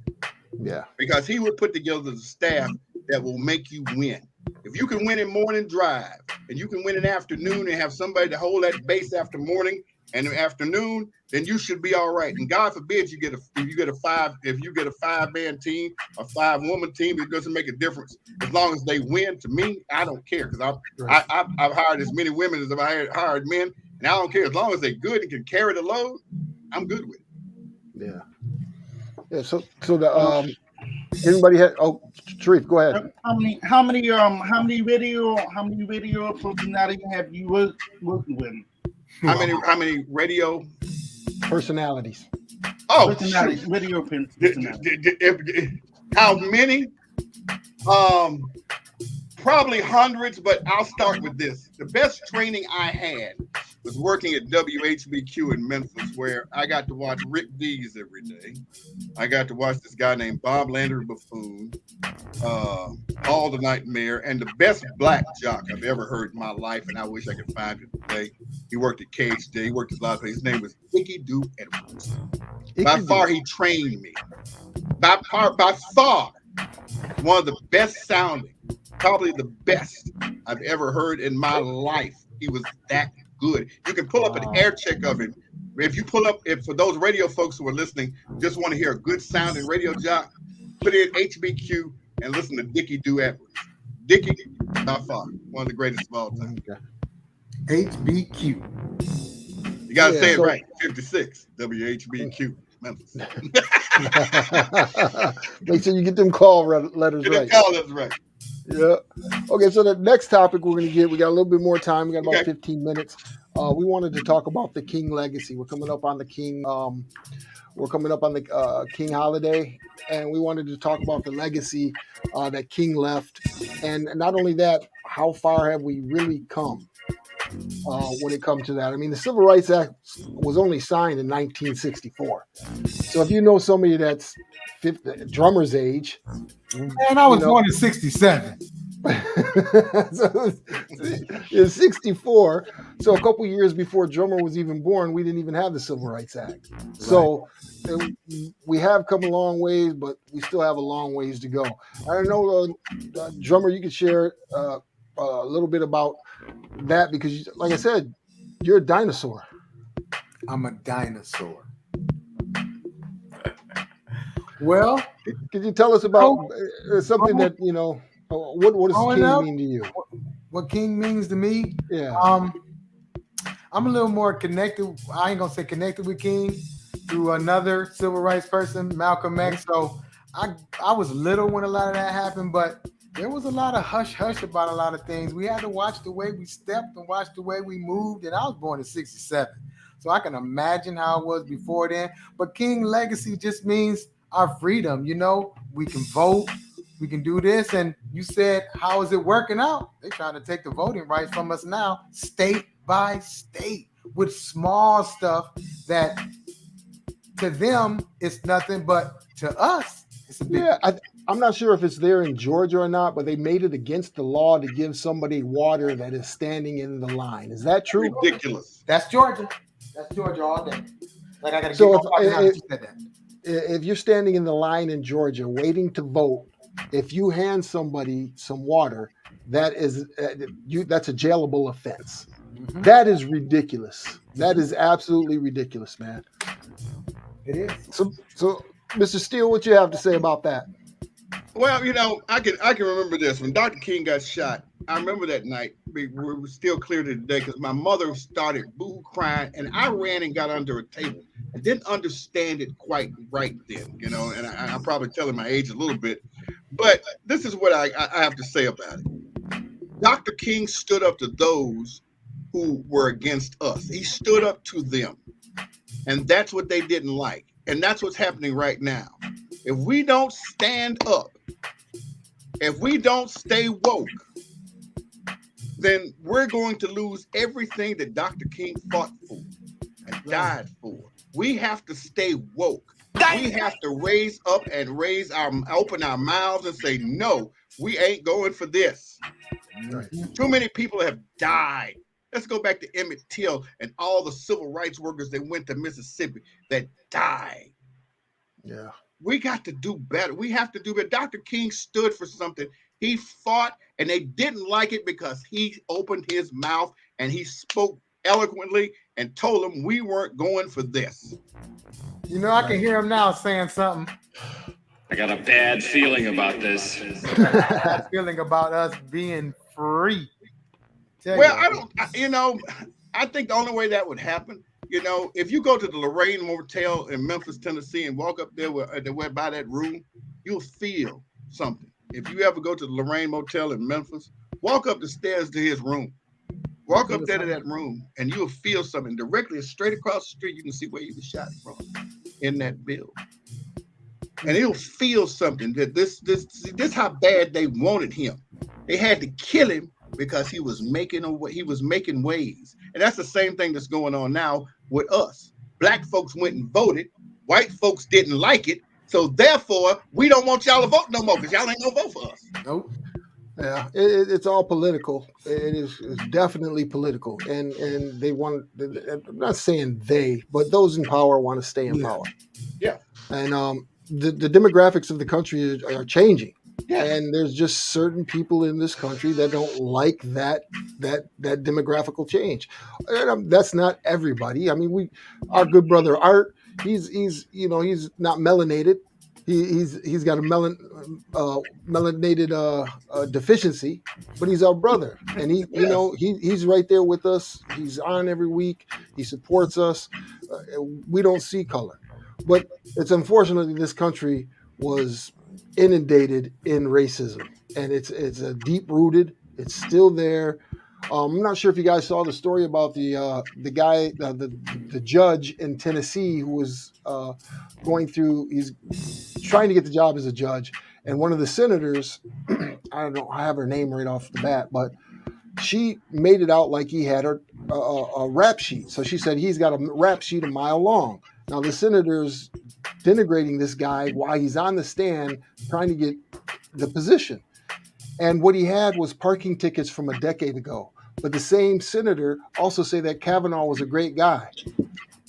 Yeah. Because he would put together the staff that will make you win. If you can win in morning drive, and you can win in afternoon, and have somebody to hold that base after morning and afternoon, then you should be all right. And God forbid if you get a 5-man team, a 5-woman team, it doesn't make a difference. As long as they win, to me, I don't care. Because I've hired as many women as I've hired men, and I don't care. As long as they're good and can carry the load, I'm good with it. Yeah. So the anybody had? Oh, Sharif, go ahead. How many video personalities have you worked with? How many radio personalities? Oh, video personalities. How many? Probably hundreds, but I'll start with this. The best training I had was working at WHBQ in Memphis, where I got to watch Rick Dees every day. I got to watch this guy named Bob Landry Buffoon, All the Nightmare, and the best black jock I've ever heard in my life, and I wish I could find it today. He worked at KHJ. He worked at a lot of places. His name was Dickie Doo Edwards. By far, he trained me. By far, one of the best sounding, probably the best I've ever heard in my life. He was that good. You can pull up an air check of him. If you pull up, for those radio folks who are listening, just want to hear a good sounding radio jock, put in HBQ and listen to Dickie Doo Edwards. Dickie, by far, one of the greatest of all time. HBQ. You got to say it right. 56, WHBQ, Memphis. Make sure you get them call letters right. Call letters right. Yeah. Okay, so the next topic we got a little bit more time. We got about 15 minutes. We wanted to talk about the King legacy. We're coming up on the King. King holiday, and we wanted to talk about the legacy that King left, and not only that, how far have we really come when it comes to that? I mean, the Civil Rights Act was only signed in 1964. So if you know somebody that's drummer's age, and I was born in 67. So it's 64. So a couple years before drummer was even born, we didn't even have the Civil Rights Act. So we have come a long ways, but we still have a long ways to go. I don't know, drummer, you could share a little bit about that, because, like I said, you're a dinosaur. I'm a dinosaur. Well, could you tell us about something that, you know, what does King mean to you? What King means to me? Yeah. I'm a little more connected. I ain't gonna say connected with King through another civil rights person, Malcolm X. So I was little when a lot of that happened, but there was a lot of hush about a lot of things. We had to watch the way we stepped and watch the way we moved. And I was born in 67. So I can imagine how it was before then. But King legacy just means our freedom. You know, we can vote, we can do this. And you said, how is it working out? They're trying to take the voting rights from us now, state by state, with small stuff that to them it's nothing, but to us it's a big. Yeah, I'm not sure if it's there in Georgia or not, but they made it against the law to give somebody water that is standing in the line. Is that true? Ridiculous. That's Georgia. That's Georgia all day. Like I gotta so if you're standing in the line in Georgia waiting to vote, if you hand somebody some water, that is that's a jailable offense. Mm-hmm. That is ridiculous. That is absolutely ridiculous, man. It is. So, Mr. Steele, what you have to say about that? Well, you know, I can remember this when Dr. King got shot. I remember that night. We were still clear to today because my mother started boo crying, and I ran and got under a table. I didn't understand it quite right then, you know, and I'm probably telling my age a little bit, but this is what I have to say about it. Dr. King stood up to those who were against us. He stood up to them, and that's what they didn't like, and that's what's happening right now. If we don't stand up, if we don't stay woke, then we're going to lose everything that Dr. King fought for and died for. We have to stay woke. We have to raise up and open our mouths and say, no, we ain't going for this. Right. Too many people have died. Let's go back to Emmett Till and all the civil rights workers that went to Mississippi that died. Yeah. We got to do better. We have to do better. Dr. King stood for something. He fought, and they didn't like it because he opened his mouth and he spoke eloquently and told them we weren't going for this. You know, I can hear him now saying something. I got a bad feeling about this. Bad feeling about us being free. Well, I think the only way that would happen, you know, if you go to the Lorraine Motel in Memphis, Tennessee, and walk up there by that room, you'll feel something. If you ever go to the Lorraine Motel in Memphis, walk up the stairs to his room. Walk up there to that room, and you'll feel something. Directly straight across the street, you can see where he was shot from in that building. And he'll feel something that this how bad they wanted him. They had to kill him because he was making waves. And that's the same thing that's going on now with us. Black folks went and voted. White folks didn't like it. So therefore, we don't want y'all to vote no more because y'all ain't gonna vote for us. Nope. Yeah, it's all political. It's definitely political, and they want. I'm not saying they, but those in power want to stay in power. Yeah, and the demographics of the country are changing. Yeah. And there's just certain people in this country that don't like that demographical change. And that's not everybody. I mean, our good brother Art, he's not melanated. He's got a melanated deficiency, but he's our brother, and he's right there with us. He's on every week. He supports us. We don't see color, but it's unfortunately this country was inundated in racism, and it's a deep rooted. It's still there. I'm not sure if you guys saw the story about the guy, the judge in Tennessee who was going through. He's trying to get the job as a judge, and one of the senators, I have her name right off the bat, but she made it out like he had a rap sheet. So she said he's got a rap sheet a mile long. Now the senator's denigrating this guy while he's on the stand trying to get the position. And what he had was parking tickets from a decade ago. But the same senator also said that Kavanaugh was a great guy.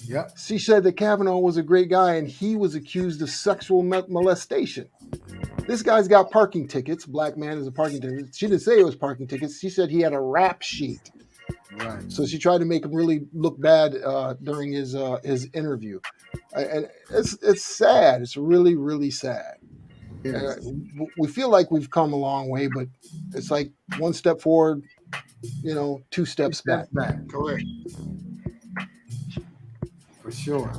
Yeah. She said that Kavanaugh was a great guy and he was accused of sexual molestation. This guy's got parking tickets. Black man is a parking ticket. She didn't say it was parking tickets. She said he had a rap sheet. Right. So she tried to make him really look bad during his interview. And it's sad. It's really, really sad. We feel like we've come a long way, but it's like one step forward, 2 steps back. Correct. For sure.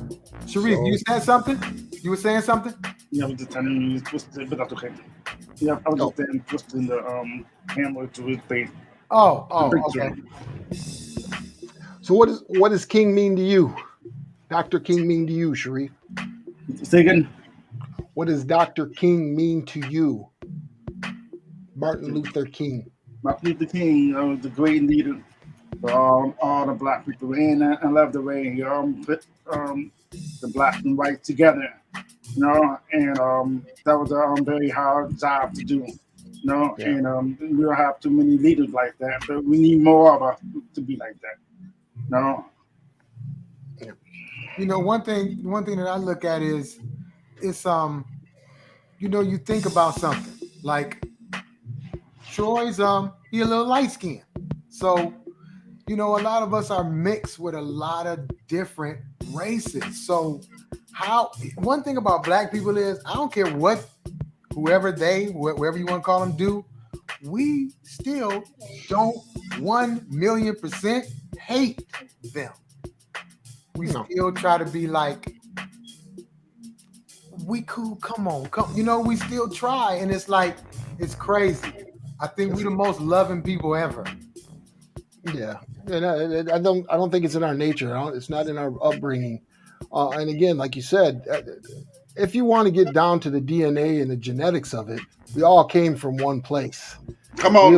Sharif, you said something? You were saying something? Yeah, I was just telling you, twisted a bit out okay. Yeah, I was just saying, twisting the hammer to his face. Oh, okay. So what does King mean to you? Dr. King mean to you, Sharif? Say again? What does Dr. King mean to you? Martin Luther King. Martin Luther King was the great leader for all the black people, and I love the way he put the black and white together, and that was a very hard job to do, yeah. And we don't have too many leaders like that, but we need more of us to be like that, One thing that I look at is it's you think about something like Troy's he a little light skinned, so a lot of us are mixed with a lot of different races. So one thing about black people is I don't care whoever you want to call them do, we still don't 1,000,000% hate them. We still try to be like, we cool, come on, come. You know, we still try, and it's like, it's crazy. I think we're the most loving people ever. Yeah, and I don't think it's in our nature. It's not in our upbringing. And again, like you said, if you want to get down to the DNA and the genetics of it, we all came from one place. Come on,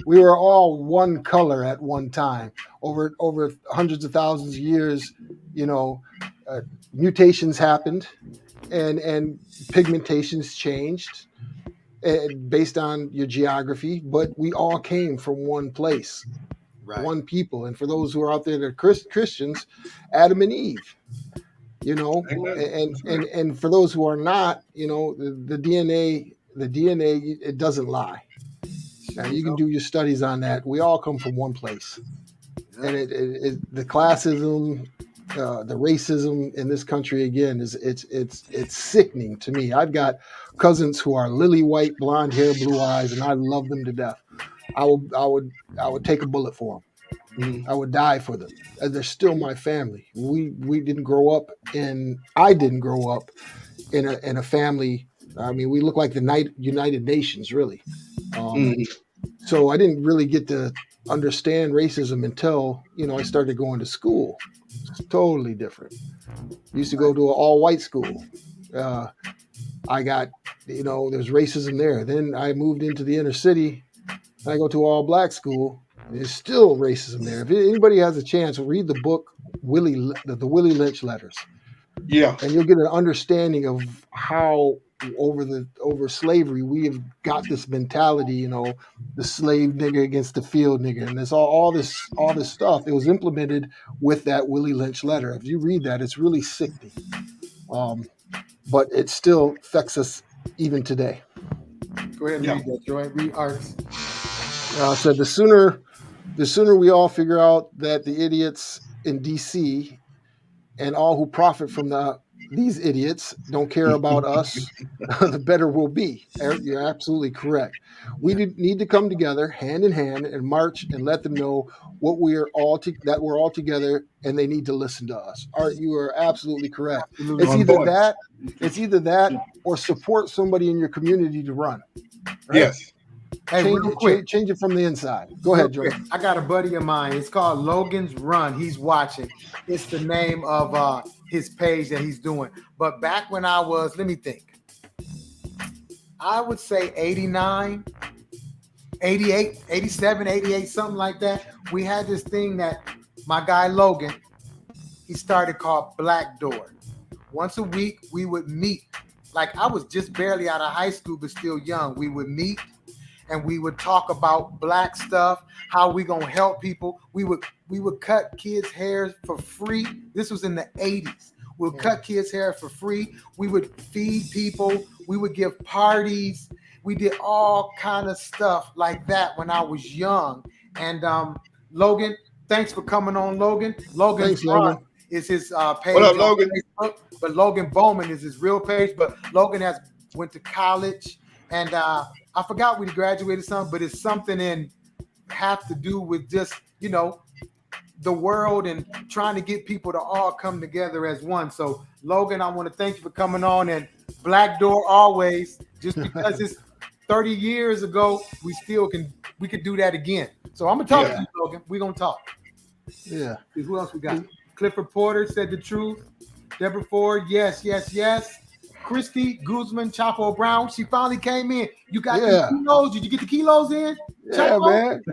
we were all one color at one time. Over hundreds of thousands of years, you know, mutations happened, and pigmentations changed based on your geography. But we all came from one place, one people. And for those who are out there that are Christians, Adam and Eve. You know, and for those who are not, you know, the DNA, it doesn't lie. Now, you can do your studies on that. We all come from one place, and the classism, the racism in this country again it's sickening to me. I've got cousins who are lily white, blonde hair, blue eyes, and I love them to death. I would take a bullet for them. I would die for them. They're still my family. We didn't grow up I didn't grow up in a family. I mean, we look like the United Nations, really. So I didn't really get to understand racism until, you know, I started going to school. It's totally different. Used to go to an all-white school. I got, you know, there's racism there. Then I moved into the inner city. I go to an all-black school. There's still racism there. If anybody has a chance, read the book the Willie Lynch letters. Yeah, and you'll get an understanding of how over slavery we have got this mentality. You know, the slave nigger against the field nigger, and it's all this stuff. It was implemented with that Willie Lynch letter. If you read that, it's really sickening. But it still affects us even today. Go ahead and read that, Joy. Read Arts. So the sooner we all figure out that the idiots in DC and all who profit from these idiots don't care about us, the better we'll be. You're absolutely correct. We need to come together hand in hand and march and let them know that we're all together, and they need to listen to us. Art, you are absolutely correct. It's either that or support somebody in your community to run. Right? Yes. Hey, change it from the inside. Go ahead, Joe. I got a buddy of mine. It's called Logan's Run. He's watching. It's the name of his page that he's doing. But back when I was, let me think, I would say 89, 88, 87, 88, something like that. We had this thing that my guy Logan, he started called Black Door. Once a week, we would meet. Like, I was just barely out of high school, but still young. We would meet. And we would talk about black stuff, how we gonna help people. We would cut kids' hair for free. This was in the 80s. We'll cut kids' hair for free. We would feed people. We would give parties. We did all kind of stuff like that when I was young. And Logan, thanks for coming on, Logan. Logan's Run is his page. What up, Logan? Facebook, but Logan Bowman is his real page. But Logan went to college, and I forgot we graduated something, but it's something have to do with just, you know, the world and trying to get people to all come together as one. So Logan, I want to thank you for coming on, and Black Door always, just because it's 30 years ago, we could do that again. So I'm gonna talk to you, Logan. We're gonna talk. Yeah. Who else we got? Clifford Porter said the truth. Deborah Ford, yes. Christy Guzman, Chapo Brown, she finally came in. You got the kilos? Did you get the kilos in? Yeah, Chapo? Man.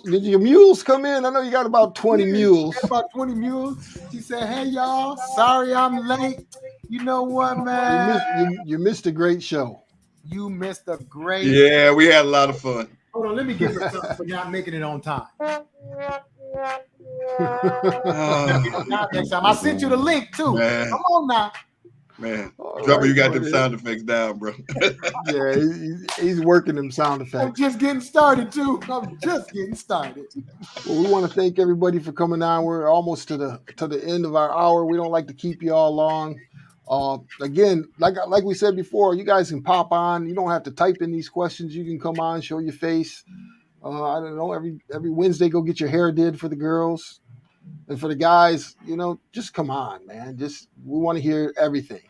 Did your mules come in? I know you got about 20 mules. About 20 mules. She said, hey, y'all, sorry I'm late. You know what, man? You missed a great show. You missed a great Yeah, we had a lot of fun. Hold on, let me give her something for not making it on time. Next time. I sent you the link too. Man. Come on now. Man, Drummer, you got them sound effects down, bro. Yeah, he's working them sound effects. I'm just getting started too. Well, we want to thank everybody for coming on. We're almost to the end of our hour. We don't like to keep you all long. Again, like we said before, you guys can pop on. You don't have to type in these questions. You can come on, show your face. I don't know, every Wednesday, go get your hair did for the girls. And for the guys, just come on, man. We want to hear everything.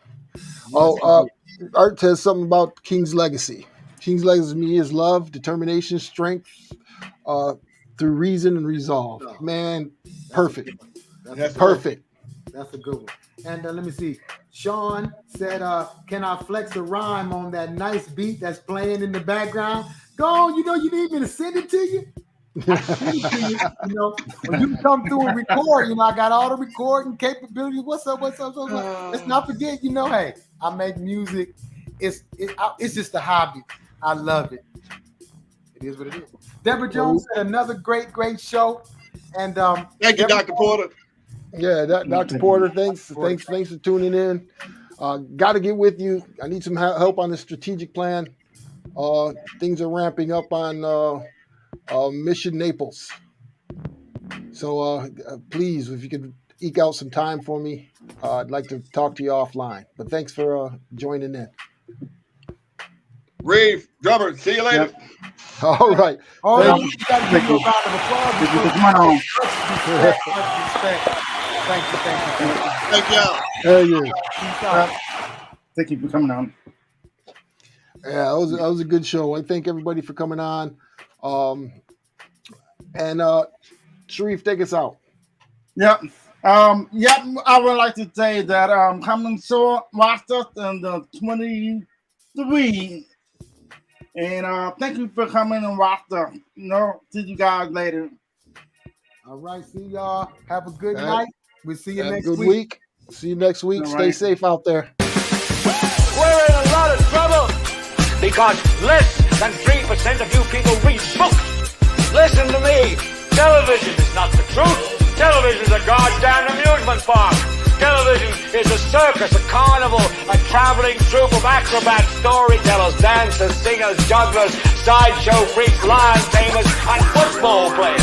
Art says something about King's legacy. King's legacy to me is love, determination, strength, through reason and resolve. Man, perfect. That's perfect. That's a good one. And let me see. Sean said, can I flex a rhyme on that nice beat that's playing in the background? Go on, you need me to send it to you? I send it to you, when you come through and record, I got all the recording capabilities. What's up? Let's not forget, hey, I make music. It's just a hobby. I love it. It is what it is. Deborah Jones said another great show. And thank you, Dr. Porter. Yeah, Dr. Porter, thanks for tuning in. Got to get with you. I need some help on the strategic plan. Things are ramping up on Mission Naples. So please, if you could eke out some time for me, I'd like to talk to you offline. But thanks for joining in. Reeve, drummer, see you later. Yep. All right. Oh, no, you got to give you a round of applause. Thank you. Thank you. Thank you for coming on. Yeah, that was a good show. I thank everybody for coming on. And Sharif, take us out. Yep. I would like to say that coming soon, watch us in the 23. And thank you for coming and watch us. See you guys later. All right, see y'all. Have a good night. We'll see you next week. See you next week. All Stay right. safe out there. We're in a lot of trouble because less than 3% of you people read books. Listen to me. Television is not the truth. Television is a goddamn amusement park. Television is a circus, a carnival, a traveling troupe of acrobats, storytellers, dancers, singers, jugglers, sideshow freaks, lion tamers, and football players.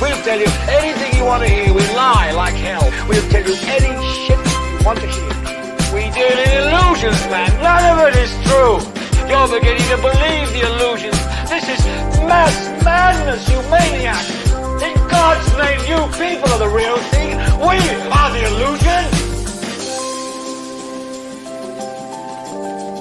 We'll tell you anything you want to hear. We lie like hell. We'll tell you any shit you want to hear. We deal in illusions, man. None of it is true. You're beginning to believe the illusions. This is mass madness, you maniacs. In God's name, you people are the real thing. We are the illusion.